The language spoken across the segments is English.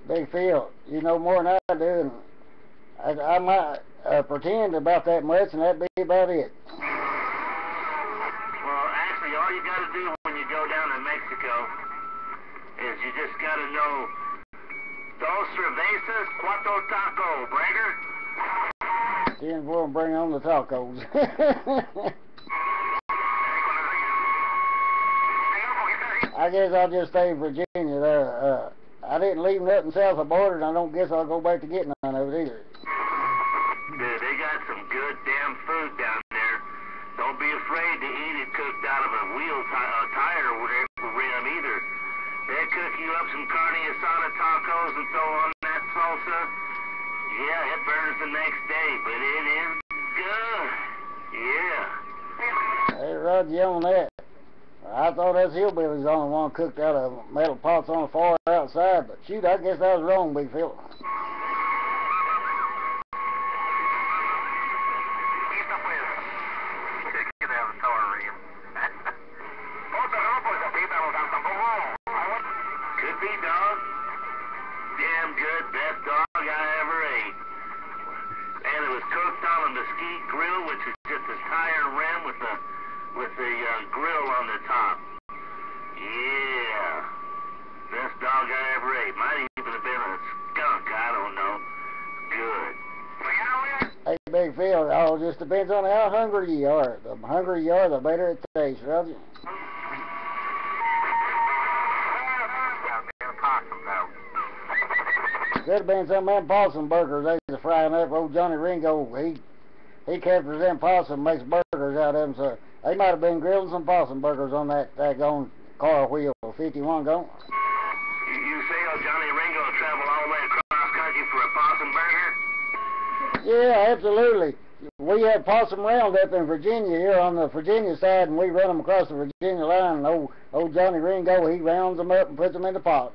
Big Phil, you know more than I do, and I might pretend about that much, and that'd be about it. Well, actually, all you got to do when you go down to Mexico is you just got to know dos cervezas, cuatro taco, Brager. Then we'll bring on the tacos. I guess I'll just stay in Virginia there. I didn't leave nothing south of the border, and I don't guess I'll go back to get none of it either. Dude, they got some good damn food down there. Don't be afraid to eat it cooked out of a wheel tire rim either. They cook you up some carne asada tacos and so on, that salsa. Yeah, it burns the next day, but it is good. Yeah. Hey, Roger, you on that. I thought us hillbillies the only one cooked out of metal pots on the fire outside, but shoot, I guess I was wrong, Big Phil. Could be, dog. Damn good, best dog I ever ate. And it was cooked on a mesquite grill, which is just a tire rim with the grill on the top. Yeah. Best dog I ever ate. Might even have been a skunk, I don't know. Good. Hey, Big Phil, it all just depends on how hungry you are. The hungrier you are, the better it tastes, Roger. Could have been some of them possum burgers they was frying up. Old Johnny Ringo, he captures them possum, makes burgers out of them, so they might have been grilling some possum burgers on that gone car wheel 51 gone. You say old Johnny Ringo traveled all the way across country for a possum burger? Yeah, absolutely. We have possum round up in Virginia here on the Virginia side, and we run them across the Virginia line. And old Johnny Ringo, he rounds them up and puts them in the pot.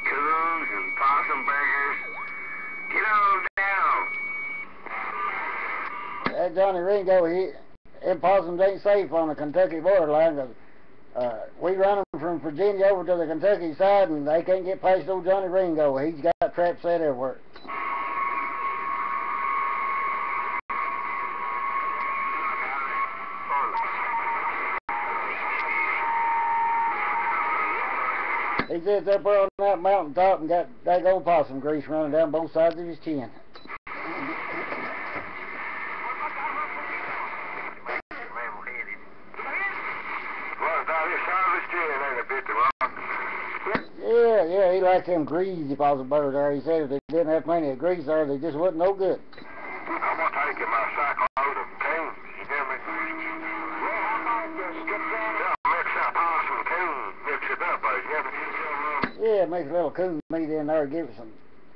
Coons and possum burgers. Get on down. That Johnny Ringo, them possums ain't safe on the Kentucky borderline. 'Cause we run them from Virginia over to the Kentucky side, and they can't get past old Johnny Ringo. He's got traps set everywhere. He sits up there on that mountain top and got daggone possum grease running down both sides of his chin. Yeah, he likes them greasy possum burgers there. He said if they didn't have plenty of grease there, they just wasn't no good. I'm going to take my sack load of coons, you hear me? Mix that possum coon, mix it up, you hear me? Yeah, makes a little coon meat in there, give it some.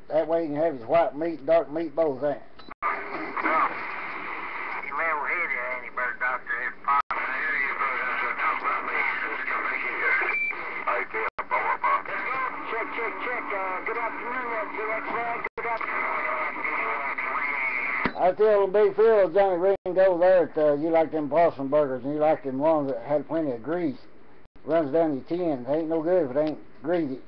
That way he can have his white meat and dark meat both things. You level-headed, ain't you, bird doctor? It's possum. I hear you, bird doctor. Talk about me. Let's come back here. I can't bore about it. Check. Good afternoon, that's Good afternoon. I tell Big Phil, Johnny Ringo there, that you like them possum burgers, and you like them ones that had plenty of grease. Runs down your chin. They ain't no good if it ain't greasy.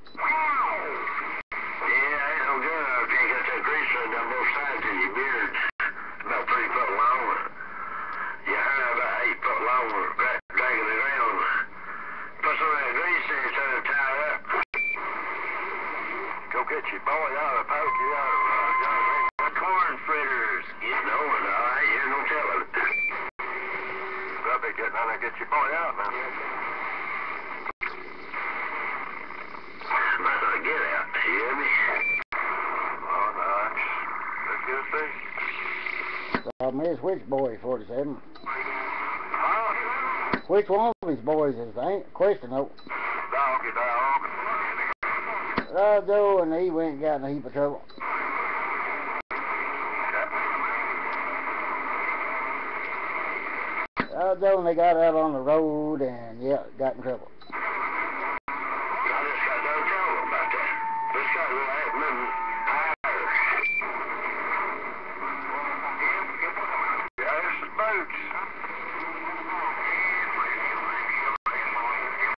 Get your boy out of pokey out of corn fritters. Getting over it, all right. Here's no telling. I'll be getting on and get your boy out now. Nothing to get out, you hear me? Oh, nice. Let's get a thing. Problem is, which boy, 47? Huh? Which one of his boys is? They ain't question, though. Doggy dog. Joe, and he went and got in a heap of trouble. Joe, and they got out on the road and, yeah, got in trouble.